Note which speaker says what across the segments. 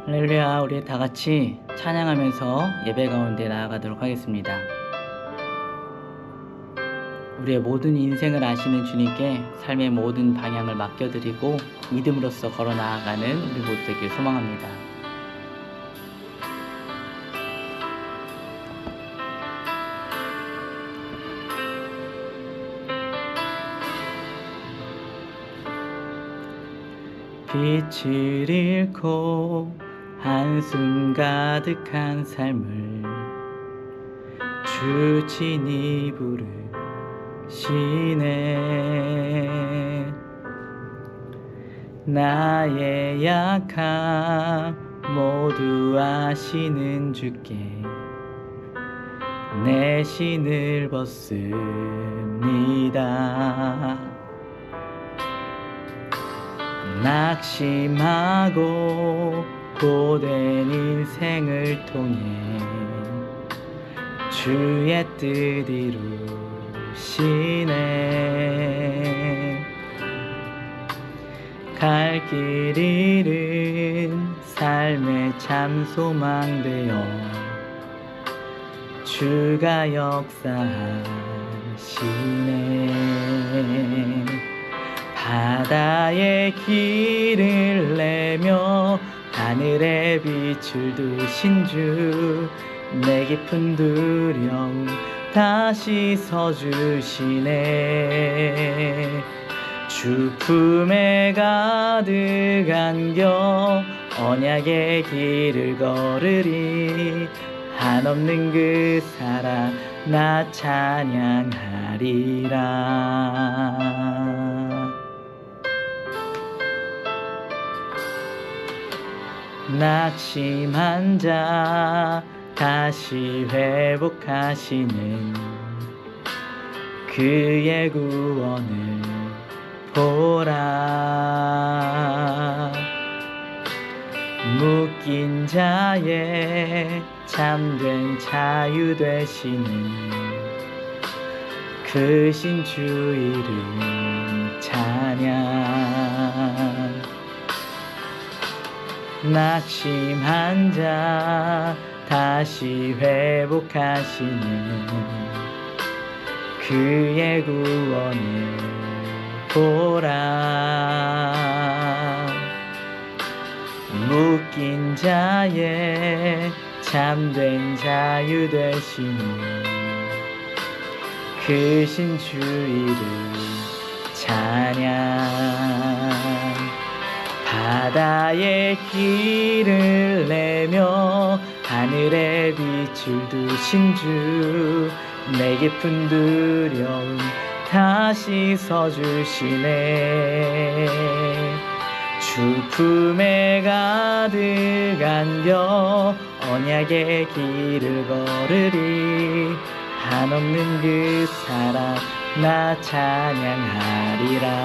Speaker 1: 할렐루야. 우리 다 같이 찬양하면서 예배 가운데 나아가도록 하겠습니다. 우리의 모든 인생을 아시는 주님께 삶의 모든 방향을 맡겨드리고 믿음으로써 걸어 나아가는 우리 모두 되길 소망합니다. 빛을 잃고 한숨 가득한 삶을 주 친히 부르시네. 나의 약함 모두 아시는 주께 내 신을 벗습니다. 낙심하고 고된 인생을 통해 주의 뜻 이루시네. 갈 길 잃은 삶의 참 소망 되어 주가 역사하시네. 바다의 길을 내며 하늘에 빛을 두신 주, 내 깊은 두려움 다시 서주시네. 주 품에 가득 안겨 언약의 길을 걸으리. 한없는 그 사랑 나 찬양하리라. 낙심한 자 다시 회복하시는 그의 구원을 보라. 묶인 자의 참된 자유 되시는 크신 주 이름 찬양. 낙심한 자 다시 회복하시는 그의 구원을 보라. 묶인 자의 참된 자유 되시는 크신 주 이름 찬양. 바다의 길을 내며 하늘에 빛을 두신 주, 내 깊은 두려움 다시 서주시네. 주 품에 가득 안겨 언약의 길을 걸으리. 한없는 그 사랑 나 찬양하리라.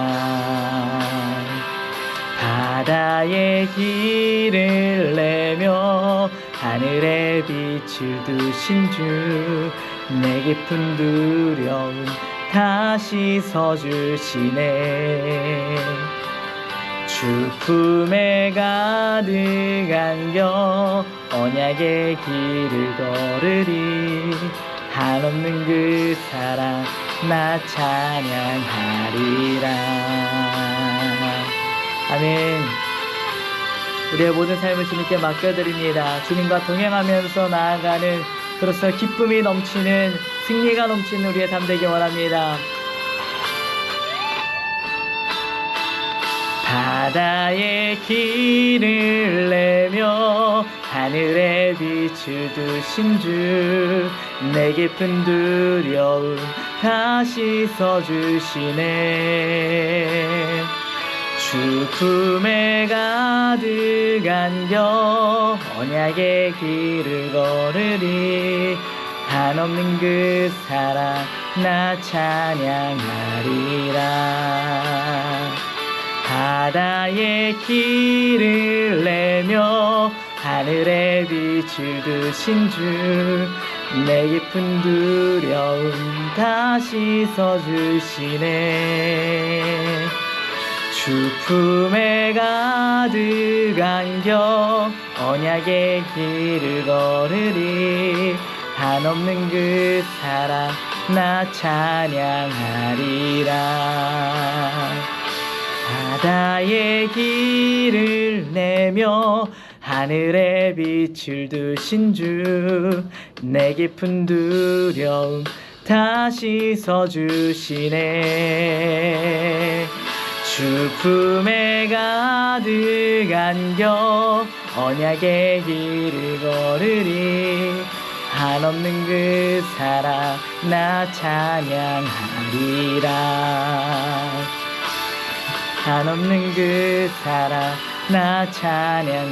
Speaker 1: 바다의 길을 내며 하늘에 빛을 두신 주, 내 깊은 두려움 다시 서주시네. 주 품에 가득 안겨 언약의 길을 걸으리. 한없는 그 사랑 나 찬양하리라. 아멘. 우리의 모든 삶을 주님께 맡겨드립니다. 주님과 동행하면서 나아가는 그로써 기쁨이 넘치는, 승리가 넘치는 우리의 삶 되기 원합니다. 바다의 길을 내며 하늘에 빛을 두신 주, 내 깊은 두려움 다시 서주시네. 주 품에 가득 안겨 언약의 길을 걸으리. 한없는 그 사랑 나 찬양하리라. 바다의 길을 내며 하늘에 빛을 두신 주, 내 깊은 두려움 다시 서주시네. 주 주 품에 가득 안겨 언약의 길을 걸으리. 한없는 그 사랑 나 찬양하리라. 바다의 길을 내며 하늘에 빛을 두신 주, 내 깊은 두려움 다 씻어주시네. 주 품에 가득 안겨 언약의 길을 걸으리. 한없는 그 사랑 나 찬양하리라. 한없는 그 사랑 나 찬양하리라.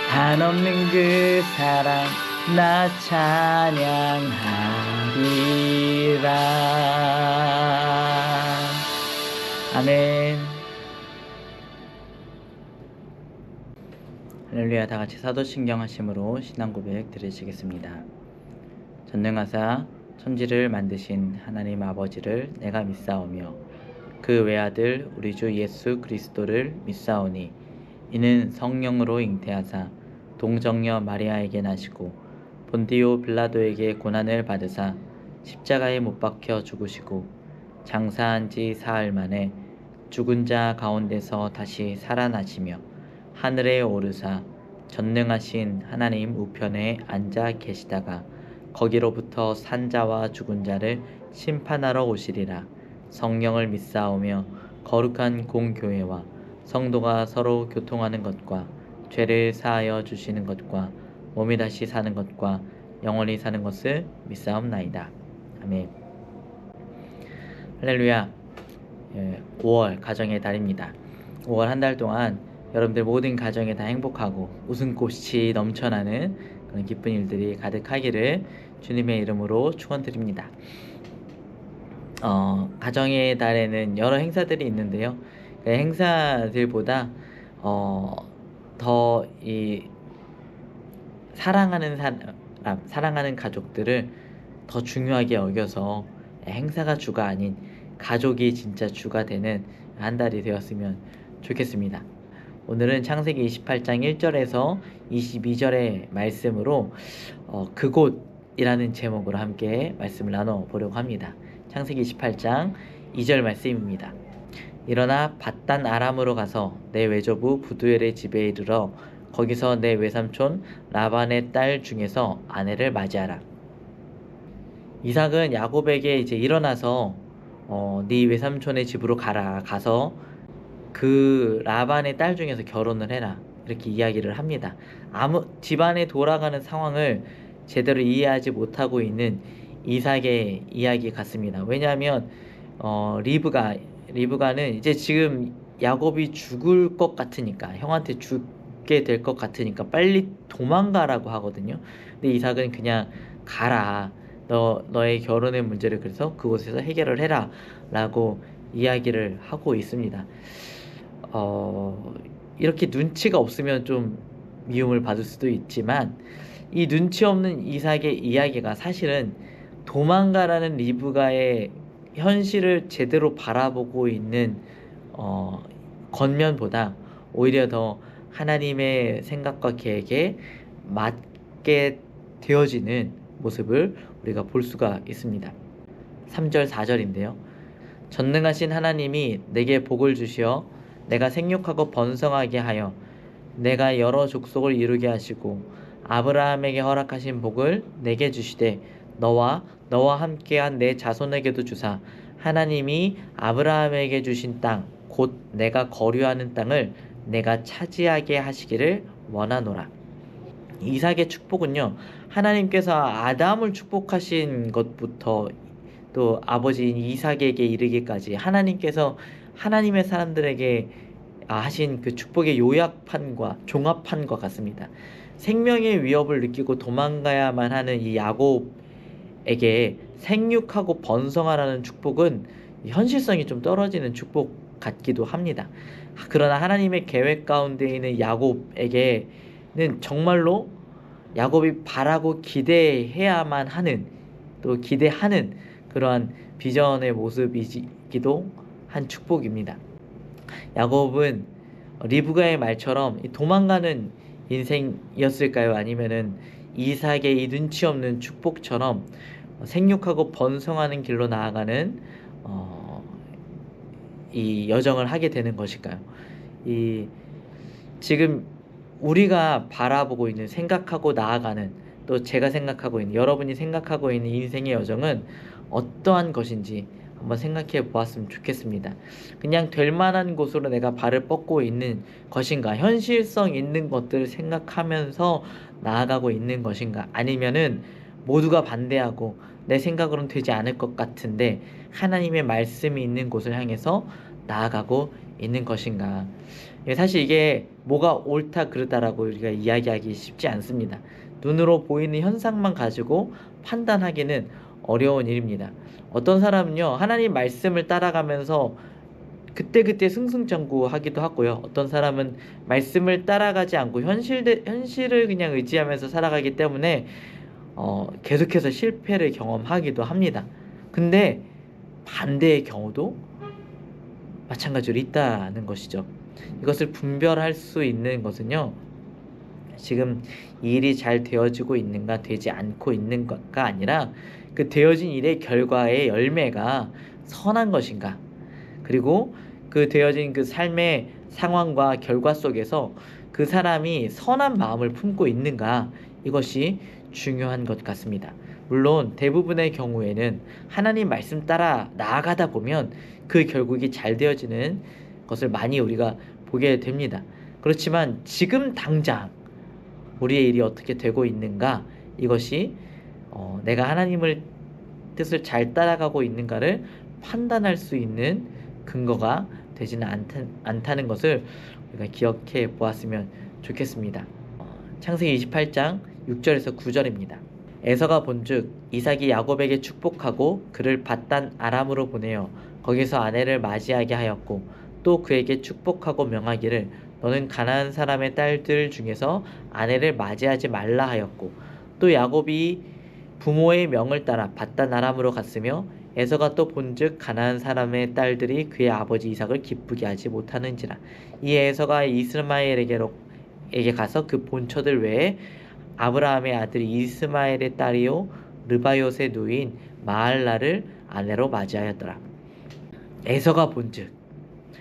Speaker 1: 한없는 그 사랑 나 찬양하리라. 아멘. 할렐루야. 다같이 사도신경 하심으로 신앙고백 드리시겠습니다. 전능하사 천지를 만드신 하나님 아버지를 내가 믿사오며 그 외아들 우리 주 예수 그리스도를 믿사오니 이는 성령으로 잉태하사 동정녀 마리아에게 나시고 본디오 빌라도에게 고난을 받으사 십자가에 못 박혀 죽으시고 장사한 지 사흘 만에 죽은 자 가운데서 다시 살아나시며 하늘에 오르사 전능하신 하나님 우편에 앉아 계시다가 거기로부터 산자와 죽은 자를 심판하러 오시리라. 성령을 믿사오며 거룩한 공교회와 성도가 서로 교통하는 것과 죄를 사하여 주시는 것과 몸이 다시 사는 것과 영원히 사는 것을 믿사옵나이다. 아멘. 할렐루야. 5월 가정의 달입니다. 5월 한 달 동안 여러분들 모든 가정에 다 행복하고 웃음꽃이 넘쳐나는 그런 기쁜 일들이 가득하기를 주님의 이름으로 축원드립니다. 가정의 달에는 여러 행사들이 있는데요. 그 행사들보다 더 이 사랑하는 사람, 사랑하는 가족들을 더 중요하게 여겨서 행사가 주가 아닌 가족이 진짜 주가 되는 한 달이 되었으면 좋겠습니다. 오늘은 창세기 28장 1절에서 22절의 말씀으로 그곳이라는 제목으로 함께 말씀을 나눠보려고 합니다. 창세기 28장 2절 말씀입니다. 일어나 밧단 아람으로 가서 내 외조부 부두엘의 집에 이르러 거기서 내 외삼촌 라반의 딸 중에서 아내를 맞이하라. 이삭은 야곱에게 이제 일어나서 네 외삼촌의 집으로 가서 그 라반의 딸 중에서 결혼을 해라, 이렇게 이야기를 합니다. 집안에 돌아가는 상황을 제대로 이해하지 못하고 있는 이삭의 이야기 같습니다. 왜냐하면 리브가는 이제 지금 야곱이 죽을 것 같으니까, 형한테 죽게 될 것 같으니까 빨리 도망가라고 하거든요. 근데 이삭은 그냥 가라, 너의 결혼의 문제를 그래서 그곳에서 해결을 해라 라고 이야기를 하고 있습니다. 이렇게 눈치가 없으면 좀 미움을 받을 수도 있지만, 이 눈치 없는 이삭의 이야기가 사실은 도망가라는 리브가의 현실을 제대로 바라보고 있는 겉면보다 오히려 더 하나님의 생각과 계획에 맞게 되어지는 모습을 우리가 볼 수가 있습니다. 3절 4절인데요. 전능하신 하나님이 내게 복을 주시어 내가 생육하고 번성하게 하여 내가 여러 족속을 이루게 하시고 아브라함에게 허락하신 복을 내게 주시되 너와 함께한 내 자손에게도 주사 하나님이 아브라함에게 주신 땅 곧 내가 거류하는 땅을 내가 차지하게 하시기를 원하노라. 이삭의 축복은요, 하나님께서 아담을 축복하신 것부터 또 아버지인 이삭에게 이르기까지 하나님께서 하나님의 사람들에게 하신 그 축복의 요약판과 종합판과 같습니다. 생명의 위협을 느끼고 도망가야만 하는 이 야곱에게 생육하고 번성하라는 축복은 현실성이 좀 떨어지는 축복 같기도 합니다. 그러나 하나님의 계획 가운데 있는 야곱에게는 정말로 야곱이 바라고 기대해야만 하는, 또 기대하는 그러한 비전의 모습이지 받기도 한 축복입니다. 야곱은 리브가의 말처럼 도망가는 인생이었을까요? 아니면은 이삭의 이 눈치 없는 축복처럼 생육하고 번성하는 길로 나아가는 이 여정을 하게 되는 것일까요? 이 지금 우리가 바라보고 있는, 생각하고 나아가는, 또 제가 생각하고 있는, 여러분이 생각하고 있는 인생의 여정은 어떠한 것인지 한번 생각해 보았으면 좋겠습니다. 그냥 될 만한 곳으로 내가 발을 뻗고 있는 것인가, 현실성 있는 것들을 생각하면서 나아가고 있는 것인가, 아니면은 모두가 반대하고 내 생각으로는 되지 않을 것 같은데 하나님의 말씀이 있는 곳을 향해서 나아가고 있는 것인가. 사실 이게 뭐가 옳다 그르다라고 우리가 이야기하기 쉽지 않습니다. 눈으로 보이는 현상만 가지고 판단하기는 어려운 일입니다. 어떤 사람은요, 하나님 말씀을 따라가면서 그때그때 승승장구하기도 하고요. 어떤 사람은 말씀을 따라가지 않고 현실을 그냥 의지하면서 살아가기 때문에 계속해서 실패를 경험하기도 합니다. 근데 반대의 경우도 마찬가지로 있다는 것이죠. 이것을 분별할 수 있는 것은요, 지금 이 일이 잘 되어지고 있는가 되지 않고 있는가가 아니라 그 되어진 일의 결과의 열매가 선한 것인가, 그리고 그 되어진 그 삶의 상황과 결과 속에서 그 사람이 선한 마음을 품고 있는가, 이것이 중요한 것 같습니다. 물론 대부분의 경우에는 하나님 말씀 따라 나아가다 보면 그 결국이 잘 되어지는 것을 많이 우리가 보게 됩니다. 그렇지만 지금 당장 우리의 일이 어떻게 되고 있는가, 이것이 내가 하나님을 뜻을 잘 따라가고 있는가를 판단할 수 있는 근거가 되지는 않다는 것을 우리가 기억해 보았으면 좋겠습니다. 창세기 28장 6절에서 9절입니다. 에서가 본즉 이삭이 야곱에게 축복하고 그를 밧단 아람으로 보내어 거기서 아내를 맞이하게 하였고 또 그에게 축복하고 명하기를 너는 가나안 사람의 딸들 중에서 아내를 맞이하지 말라 하였고 또 야곱이 부모의 명을 따라 밧단 아람으로 갔으며 에서가 또 본즉 가나안 사람의 딸들이 그의 아버지 이삭을 기쁘게 하지 못하는지라. 이에 에서가 이스마엘에게 가서 그 본처들 외에 아브라함의 아들 이스마엘의 딸이요 르바요의 누인 마할라를 아내로 맞이하였더라. 에서가 본즉,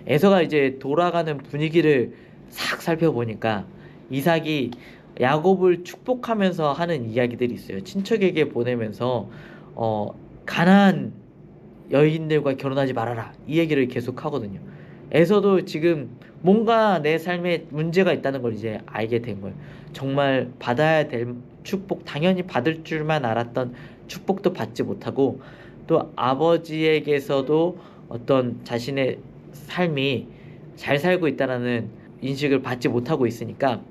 Speaker 1: 에서가 이제 돌아가는 분위기를 싹 살펴보니까 이삭이 야곱을 축복하면서 하는 이야기들이 있어요. 친척에게 보내면서 가나안 여인들과 결혼하지 말아라, 이 얘기를 계속 하거든요. 에서도 지금 뭔가 내 삶에 문제가 있다는 걸 이제 알게 된 거예요. 정말 받아야 될 축복, 당연히 받을 줄만 알았던 축복도 받지 못하고 또 아버지에게서도 어떤 자신의 삶이 잘 살고 있다는 인식을 받지 못하고 있으니까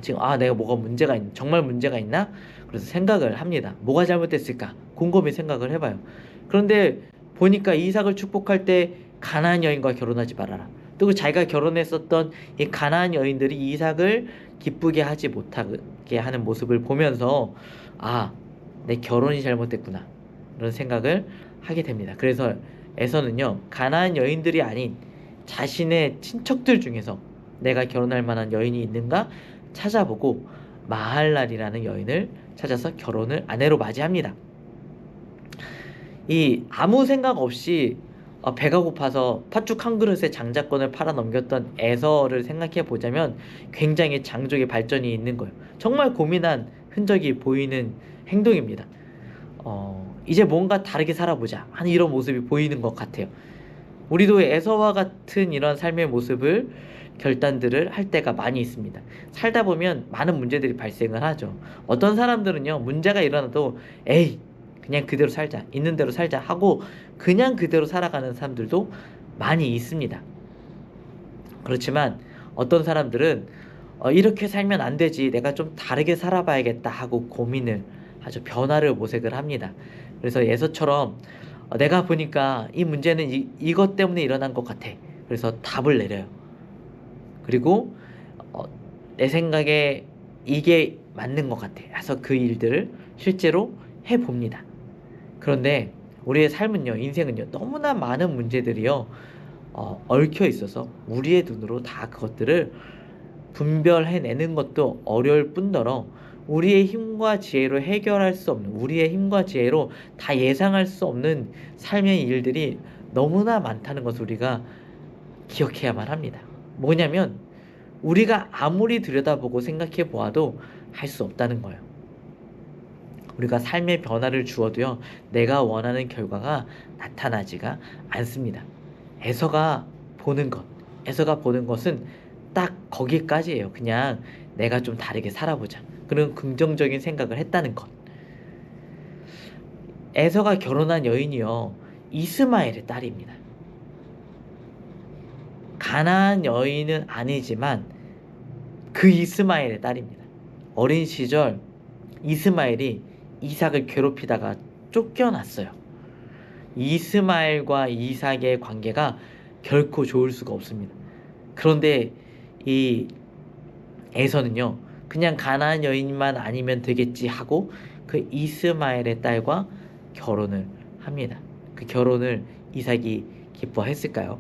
Speaker 1: 지금 내가 뭐가 문제가 있나, 정말 문제가 있나? 그래서 생각을 합니다. 뭐가 잘못됐을까? 곰곰이 생각을 해봐요. 그런데 보니까 이삭을 축복할 때 가나안 여인과 결혼하지 말아라, 또 자기가 결혼했었던 이 가나안 여인들이 이삭을 기쁘게 하지 못하게 하는 모습을 보면서 내 결혼이 잘못됐구나, 이런 생각을 하게 됩니다. 그래서 에서는요, 가나안 여인들이 아닌 자신의 친척들 중에서 내가 결혼할 만한 여인이 있는가 찾아보고 마할랄이라는 여인을 찾아서 결혼을 아내로 맞이합니다. 이 아무 생각 없이 배가 고파서 팥죽 한 그릇에 장자권을 팔아 넘겼던 에서를 생각해 보자면 굉장히 장족의 발전이 있는 거예요. 정말 고민한 흔적이 보이는 행동입니다. 이제 뭔가 다르게 살아보자 하는 이런 모습이 보이는 것 같아요. 우리도 에서와 같은 이런 삶의 모습을, 결단들을 할 때가 많이 있습니다. 살다 보면 많은 문제들이 발생을 하죠. 어떤 사람들은요, 문제가 일어나도 에이 그냥 그대로 살자, 있는 대로 살자 하고 그냥 그대로 살아가는 사람들도 많이 있습니다. 그렇지만 어떤 사람들은 이렇게 살면 안 되지, 내가 좀 다르게 살아봐야겠다 하고 고민을 하죠. 변화를 모색을 합니다. 그래서 에서처럼 내가 보니까 이 문제는 이것 때문에 일어난 것 같아, 그래서 답을 내려요. 그리고 내 생각에 이게 맞는 것 같아 해서 그 일들을 실제로 해봅니다. 그런데 우리의 삶은요, 인생은요, 너무나 많은 문제들이요, 얽혀 있어서 우리의 눈으로 다 그것들을 분별해내는 것도 어려울 뿐더러 우리의 힘과 지혜로 해결할 수 없는, 우리의 힘과 지혜로 다 예상할 수 없는 삶의 일들이 너무나 많다는 것을 우리가 기억해야만 합니다. 뭐냐면 우리가 아무리 들여다보고 생각해 보아도 할 수 없다는 거예요. 우리가 삶의 변화를 주어도요, 내가 원하는 결과가 나타나지가 않습니다. 에서가 보는 것, 에서가 보는 것은 딱 거기까지예요. 그냥 내가 좀 다르게 살아보자, 그런 긍정적인 생각을 했다는 것. 에서가 결혼한 여인이요, 이스마엘의 딸입니다. 가나안 여인은 아니지만 그 이스마엘의 딸입니다. 어린 시절 이스마엘이 이삭을 괴롭히다가 쫓겨났어요. 이스마엘과 이삭의 관계가 결코 좋을 수가 없습니다. 그런데 이 에서는요, 그냥 가나안 여인만 아니면 되겠지 하고 그 이스마엘의 딸과 결혼을 합니다. 그 결혼을 이삭이 기뻐했을까요?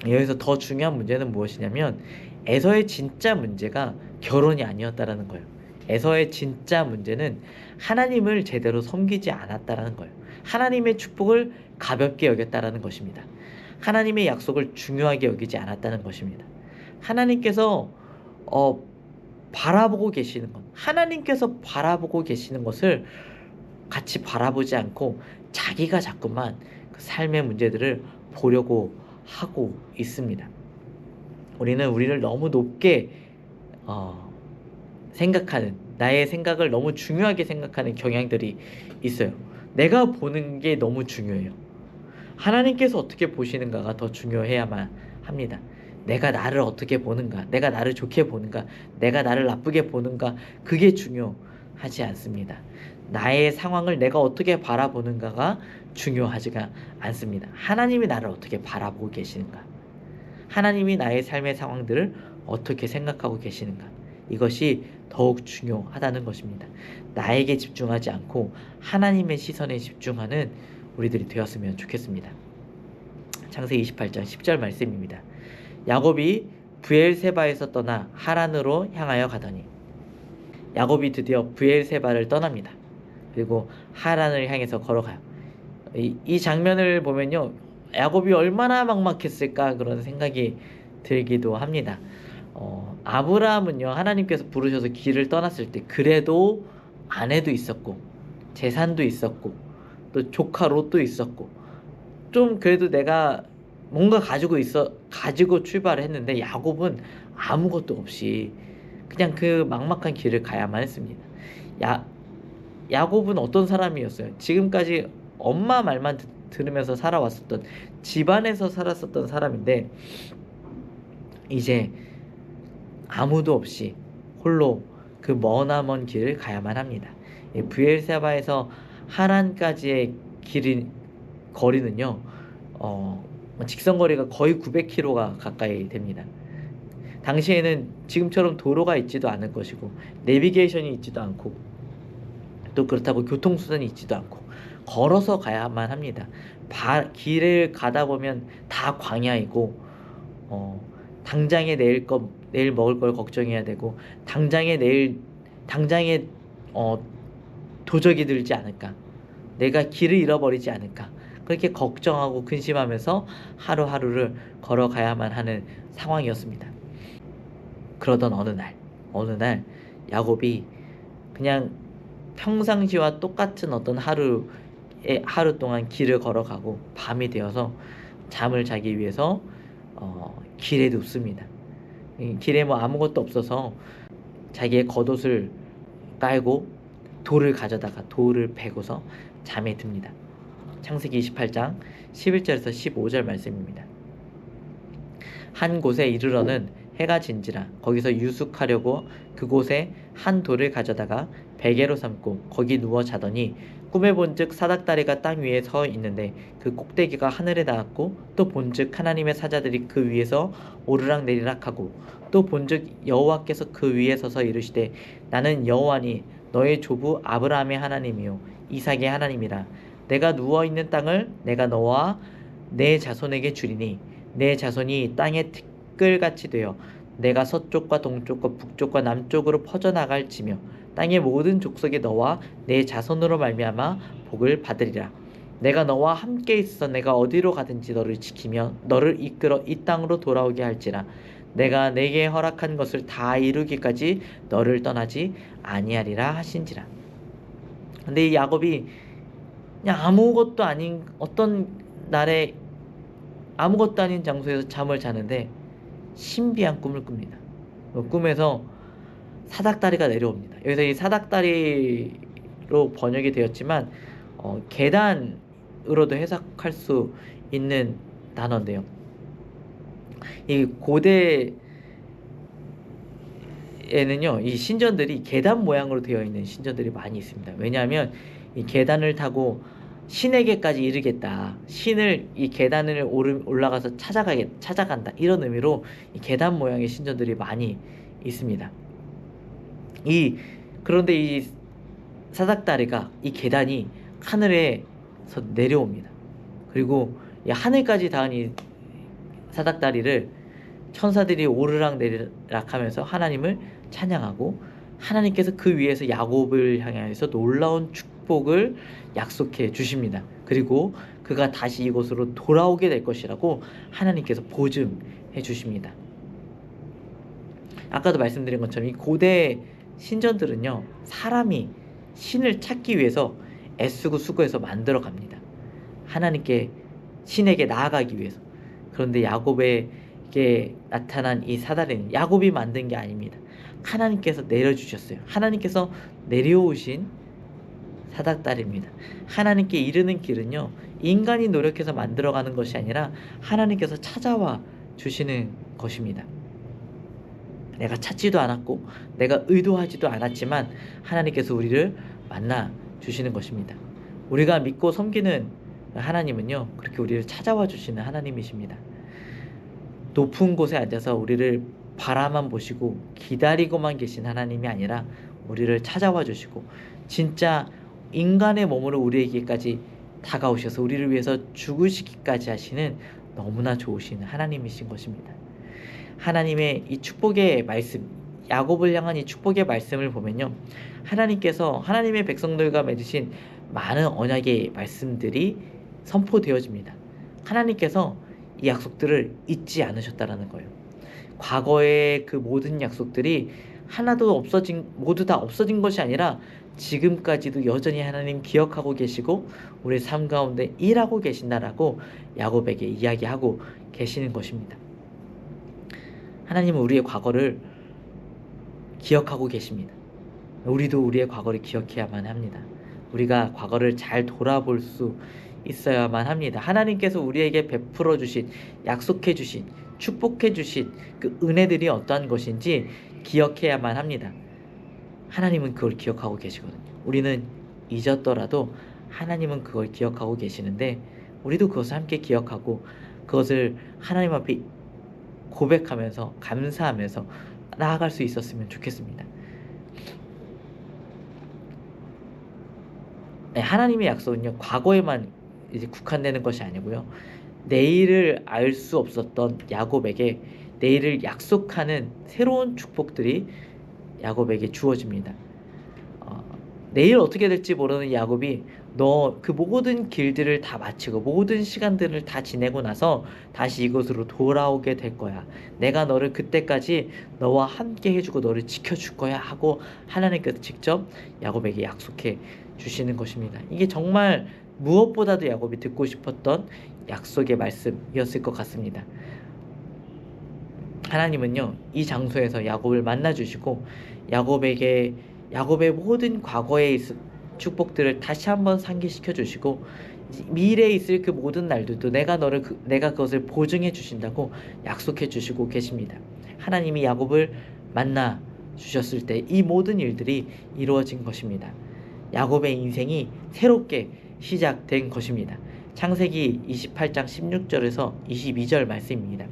Speaker 1: 여기서 더 중요한 문제는 무엇이냐면 에서의 진짜 문제가 결혼이 아니었다라는 거예요. 에서의 진짜 문제는 하나님을 제대로 섬기지 않았다라는 거예요. 하나님의 축복을 가볍게 여겼다라는 것입니다. 하나님의 약속을 중요하게 여기지 않았다는 것입니다. 하나님께서 바라보고 계시는 것, 하나님께서 바라보고 계시는 것을 같이 바라보지 않고 자기가 자꾸만 그 삶의 문제들을 보려고 하고 있습니다. 우리는 우리를 너무 높게 생각하는, 나의 생각을 너무 중요하게 생각하는 경향들이 있어요. 내가 보는 게 너무 중요해요. 하나님께서 어떻게 보시는가가 더 중요해야만 합니다. 내가 나를 어떻게 보는가, 내가 나를 좋게 보는가, 내가 나를 나쁘게 보는가, 그게 중요하지 않습니다. 나의 상황을 내가 어떻게 바라보는가가 중요하지가 않습니다. 하나님이 나를 어떻게 바라보고 계시는가, 하나님이 나의 삶의 상황들을 어떻게 생각하고 계시는가, 이것이 더욱 중요하다는 것입니다. 나에게 집중하지 않고 하나님의 시선에 집중하는 우리들이 되었으면 좋겠습니다. 창세기 28장 10절 말씀입니다. 야곱이 브엘세바에서 떠나 하란으로 향하여 가더니, 야곱이 드디어 브엘세바를 떠납니다. 그리고 하란을 향해서 걸어가요. 이 장면을 보면요, 야곱이 얼마나 막막했을까 그런 생각이 들기도 합니다. 아브라함은요, 하나님께서 부르셔서 길을 떠났을 때 그래도 아내도 있었고 재산도 있었고 또 조카 롯도 있었고 좀 그래도 내가 뭔가 가지고 출발을 했는데, 야곱은 아무것도 없이 그냥 그 막막한 길을 가야만 했습니다. 야곱은 어떤 사람이었어요? 지금까지 엄마 말만 들으면서 살아왔었던, 집안에서 살았었던 사람인데 이제 아무도 없이 홀로 그 머나먼 길을 가야만 합니다. 브엘세바에서 하란까지의 거리는요, 직선거리가 거의 900km가 가까이 됩니다. 당시에는 지금처럼 도로가 있지도 않을 것이고 내비게이션이 있지도 않고 또 그렇다고 교통수단이 있지도 않고 걸어서 가야만 합니다. 길을 가다 보면 다 광야이고 당장에 내일 먹을 걸 걱정해야 되고 당장에 도적이 들지 않을까, 내가 길을 잃어버리지 않을까, 그렇게 걱정하고 근심하면서 하루하루를 걸어가야만 하는 상황이었습니다. 그러던 어느 날 야곱이 그냥 평상시와 똑같은 어떤 하루 동안 길을 걸어가고 밤이 되어서 잠을 자기 위해서 길에 눕습니다. 길에 뭐 아무것도 없어서 자기의 겉옷을 깔고 돌을 가져다가 돌을 베고서 잠에 듭니다. 창세기 28장 11절에서 15절 말씀입니다. 한 곳에 이르러는 해가 진지라 거기서 유숙하려고 그곳에 한 돌을 가져다가 베개로 삼고 거기 누워 자더니 꿈에 본즉 사닥다리가 땅 위에 서 있는데 그 꼭대기가 하늘에 닿았고 또 본즉 하나님의 사자들이 그 위에서 오르락 내리락 하고 또 본즉 여호와께서 그 위에 서서 이르시되 나는 여호와니 너의 조부 아브라함의 하나님이요 이삭의 하나님이라. 내가 누워 있는 땅을 내가 너와 내 자손에게 주리니 내 자손이 땅의 티끌같이 되어 내가 서쪽과 동쪽과 북쪽과 남쪽으로 퍼져나갈지며 땅의 모든 족속이 너와 내 자손으로 말미암아 복을 받으리라. 내가 너와 함께 있어 내가 어디로 가든지 너를 지키며 너를 이끌어 이 땅으로 돌아오게 할지라. 내가 내게 허락한 것을 다 이루기까지 너를 떠나지 아니하리라 하신지라. 근데 이 야곱이 그냥 아무것도 아닌 어떤 날에 아무것도 아닌 장소에서 잠을 자는데 신비한 꿈을 꿉니다. 그 꿈에서 사닥다리가 내려옵니다. 여기서 이 사닥다리로 번역이 되었지만 계단으로도 해석할 수 있는 단어인데요. 이 고대에는요, 이 신전들이 계단 모양으로 되어 있는 신전들이 많이 있습니다. 왜냐하면 이 계단을 타고 신에게까지 이르겠다. 신을 이 계단을 올라가서 찾아간다. 이런 의미로 이 계단 모양의 신전들이 많이 있습니다. 그런데 이 사닥다리가 이 계단이 하늘에서 내려옵니다. 그리고 이 하늘까지 닿은 이 사닥다리를 천사들이 오르락내리락하면서 하나님을 찬양하고 하나님께서 그 위에서 야곱을 향해서 놀라운 축복을 약속해 주십니다. 그리고 그가 다시 이곳으로 돌아오게 될 것이라고 하나님께서 보증해 주십니다. 아까도 말씀드린 것처럼 이 고대 신전들은요, 사람이 신을 찾기 위해서 애쓰고 수고해서 만들어 갑니다. 신에게 나아가기 위해서. 그런데 야곱에게 나타난 이 사다리는 야곱이 만든 게 아닙니다. 하나님께서 내려주셨어요. 하나님께서 내려오신 사닥다리입니다. 하나님께 이르는 길은요, 인간이 노력해서 만들어가는 것이 아니라 하나님께서 찾아와 주시는 것입니다. 내가 찾지도 않았고 내가 의도하지도 않았지만 하나님께서 우리를 만나 주시는 것입니다. 우리가 믿고 섬기는 하나님은요, 그렇게 우리를 찾아와 주시는 하나님이십니다. 높은 곳에 앉아서 우리를 바라만 보시고 기다리고만 계신 하나님이 아니라 우리를 찾아와 주시고 진짜 인간의 몸으로 우리에게까지 다가오셔서 우리를 위해서 죽으시기까지 하시는 너무나 좋으신 하나님이신 것입니다. 하나님의 이 축복의 말씀, 야곱을 향한 이 축복의 말씀을 보면요, 하나님께서 하나님의 백성들과 맺으신 많은 언약의 말씀들이 선포되어집니다. 하나님께서 이 약속들을 잊지 않으셨다라는 거예요. 과거의 그 모든 약속들이 모두 다 없어진 것이 아니라 지금까지도 여전히 하나님 기억하고 계시고 우리 삶 가운데 일하고 계신다라고 야곱에게 이야기하고 계시는 것입니다. 하나님은 우리의 과거를 기억하고 계십니다. 우리도 우리의 과거를 기억해야만 합니다. 우리가 과거를 잘 돌아볼 수 있어야만 합니다. 하나님께서 우리에게 베풀어 주신, 약속해 주신, 축복해 주신 그 은혜들이 어떠한 것인지 기억해야만 합니다. 하나님은 그걸 기억하고 계시거든요. 우리는 잊었더라도 하나님은 그걸 기억하고 계시는데 우리도 그것을 함께 기억하고 그것을 하나님 앞에 고백하면서 감사하면서 나아갈 수 있었으면 좋겠습니다. 네, 하나님의 약속은요, 과거에만 이제 국한되는 것이 아니고요, 내일을 알 수 없었던 야곱에게 내일을 약속하는 새로운 축복들이 야곱에게 주어집니다. 내일 어떻게 될지 모르는 야곱이 너 그 모든 길들을 다 마치고 모든 시간들을 다 지내고 나서 다시 이곳으로 돌아오게 될 거야. 내가 너를 그때까지 너와 함께 해주고 너를 지켜줄 거야 하고 하나님께서 직접 야곱에게 약속해 주시는 것입니다. 이게 정말 무엇보다도 야곱이 듣고 싶었던 약속의 말씀이었을 것 같습니다. 하나님은요, 이 장소에서 야곱을 만나 주시고 야곱의 모든 과거에 있을 축복들을 다시 한번 상기시켜 주시고 미래에 있을 그 모든 날들도 내가 그것을 보증해 주신다고 약속해 주시고 계십니다. 하나님이 야곱을 만나 주셨을 때 이 모든 일들이 이루어진 것입니다. 야곱의 인생이 새롭게 시작된 것입니다. 창세기 28장 16절에서 22절 말씀입니다.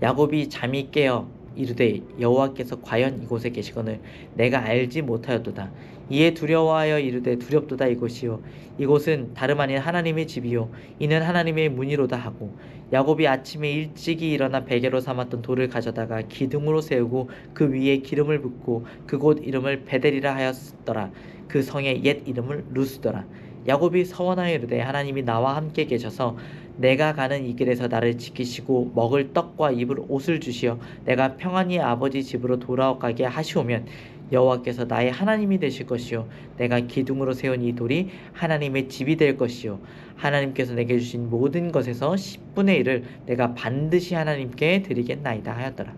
Speaker 1: 야곱이 잠이 깨어 이르되 여호와께서 과연 이곳에 계시거늘 내가 알지 못하였도다. 이에 두려워하여 이르되 두렵도다. 이곳이요 이곳은 다름 아닌 하나님의 집이요 이는 하나님의 문이로다 하고 야곱이 아침에 일찍이 일어나 베개로 삼았던 돌을 가져다가 기둥으로 세우고 그 위에 기름을 붓고 그곳 이름을 베델이라 하였더라. 그 성의 옛 이름을 루스더라. 야곱이 서원하여 이르되 하나님이 나와 함께 계셔서 내가 가는 이 길에서 나를 지키시고 먹을 떡과 입을 옷을 주시어 내가 평안히 아버지 집으로 돌아가게 하시오면 여호와께서 나의 하나님이 되실 것이요 내가 기둥으로 세운 이 돌이 하나님의 집이 될 것이요 하나님께서 내게 주신 모든 것에서 10분의 1을 내가 반드시 하나님께 드리겠나이다 하였더라.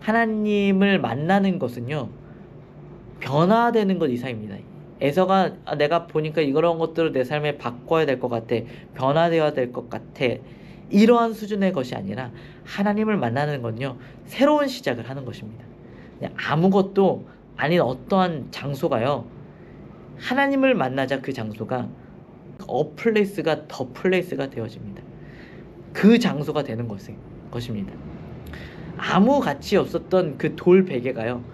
Speaker 1: 하나님을 만나는 것은요 변화되는 것 이상입니다. 에서가 내가 보니까 이런 것들을 내 삶에 바꿔야 될 것 같아, 변화되어야 될 것 같아, 이러한 수준의 것이 아니라 하나님을 만나는 건요 새로운 시작을 하는 것입니다. 그냥 아무것도 아닌 어떠한 장소가요 하나님을 만나자 그 장소가 어플레이스가 더 플레이스가 되어집니다. 그 장소가 되는 것입니다. 아무 가치 없었던 그 돌 베개가요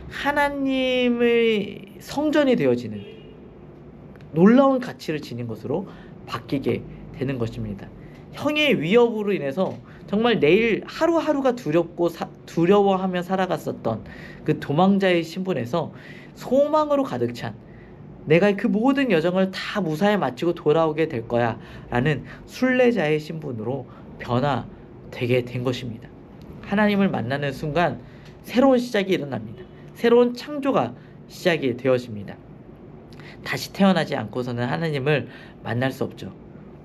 Speaker 1: 하나님의 성전이 되어지는 놀라운 가치를 지닌 것으로 바뀌게 되는 것입니다. 형의 위협으로 인해서 정말 내일 하루하루가 두려워하며 살아갔었던 그 도망자의 신분에서 소망으로 가득 찬 내가 그 모든 여정을 다 무사히 마치고 돌아오게 될 거야 라는 순례자의 신분으로 변화되게 된 것입니다. 하나님을 만나는 순간 새로운 시작이 일어납니다. 새로운 창조가 시작이 되어집니다. 다시 태어나지 않고서는 하나님을 만날 수 없죠.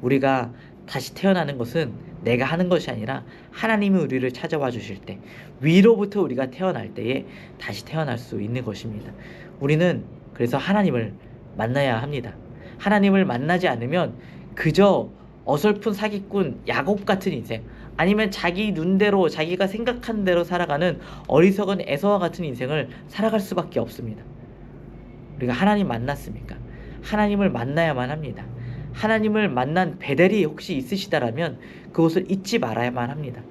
Speaker 1: 우리가 다시 태어나는 것은 내가 하는 것이 아니라 하나님이 우리를 찾아와 주실 때, 위로부터 우리가 태어날 때에 다시 태어날 수 있는 것입니다. 우리는 그래서 하나님을 만나야 합니다. 하나님을 만나지 않으면 그저 어설픈 사기꾼 야곱 같은 인생, 아니면 자기 눈대로 자기가 생각한 대로 살아가는 어리석은 에서와 같은 인생을 살아갈 수밖에 없습니다. 우리가 하나님 만났습니까? 하나님을 만나야만 합니다. 하나님을 만난 베델이 혹시 있으시다라면 그것을 잊지 말아야만 합니다.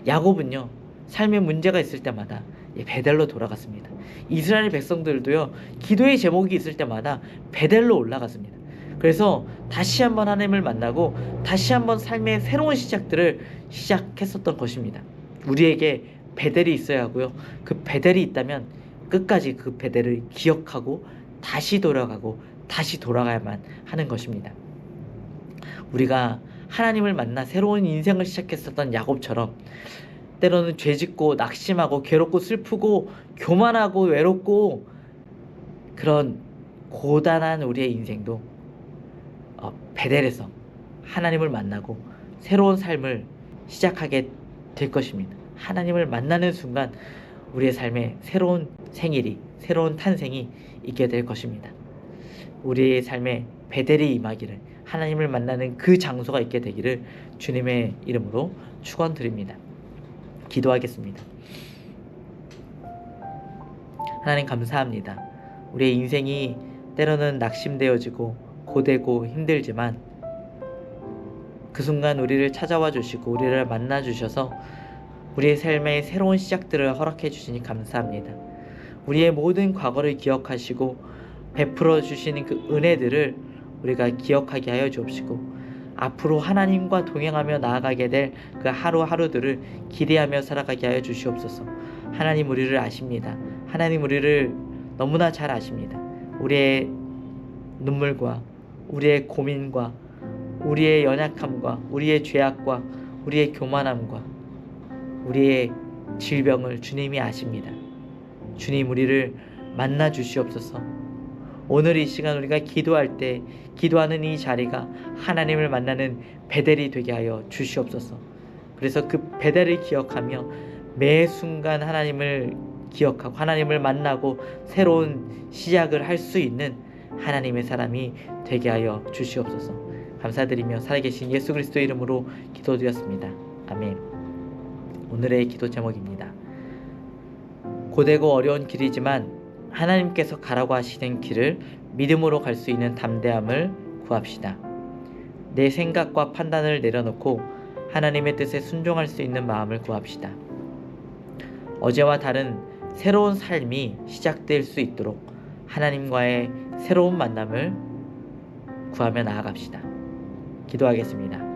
Speaker 1: 야곱은요 삶에 문제가 있을 때마다 베델로 돌아갔습니다. 이스라엘 백성들도요 기도의 제목이 있을 때마다 베델로 올라갔습니다. 그래서 다시 한번 하나님을 만나고 다시 한번 삶의 새로운 시작들을 시작했었던 것입니다. 우리에게 베델이 있어야 하고요. 그 베델이 있다면 끝까지 그 베델을 기억하고 다시 돌아가고 다시 돌아가야만 하는 것입니다. 우리가 하나님을 만나 새로운 인생을 시작했었던 야곱처럼 때로는 죄짓고 낙심하고 괴롭고 슬프고 교만하고 외롭고 그런 고단한 우리의 인생도 베델에서 하나님을 만나고 새로운 삶을 시작하게 될 것입니다. 하나님을 만나는 순간 우리의 삶에 새로운 생일이, 새로운 탄생이 있게 될 것입니다. 우리의 삶에 베델이 임하기를, 하나님을 만나는 그 장소가 있게 되기를 주님의 이름으로 축원드립니다. 기도하겠습니다. 하나님 감사합니다. 우리의 인생이 때로는 낙심되어지고 고되고 힘들지만 그 순간 우리를 찾아와 주시고 우리를 만나 주셔서 우리의 삶에 새로운 시작들을 허락해 주시니 감사합니다. 우리의 모든 과거를 기억하시고 베풀어 주시는 그 은혜들을 우리가 기억하게 하여 주옵시고 앞으로 하나님과 동행하며 나아가게 될 그 하루하루들을 기대하며 살아가게 하여 주시옵소서. 하나님 우리를 아십니다. 하나님 우리를 너무나 잘 아십니다. 우리의 눈물과 우리의 고민과 우리의 연약함과 우리의 죄악과 우리의 교만함과 우리의 질병을 주님이 아십니다. 주님 우리를 만나 주시옵소서. 오늘 이 시간 우리가 기도할 때 기도하는 이 자리가 하나님을 만나는 베델이 되게 하여 주시옵소서. 그래서 그 베델을 기억하며 매 순간 하나님을 기억하고 하나님을 만나고 새로운 시작을 할 수 있는 하나님의 사람이 되게 하여 주시옵소서. 감사드리며 살아계신 예수 그리스도의 이름으로 기도드렸습니다. 아멘. 오늘의 기도 제목입니다. 고되고 어려운 길이지만 하나님께서 가라고 하시는 길을 믿음으로 갈 수 있는 담대함을 구합시다. 내 생각과 판단을 내려놓고 하나님의 뜻에 순종할 수 있는 마음을 구합시다. 어제와 다른 새로운 삶이 시작될 수 있도록 하나님과의 새로운 만남을 구하며 나아갑시다. 기도하겠습니다.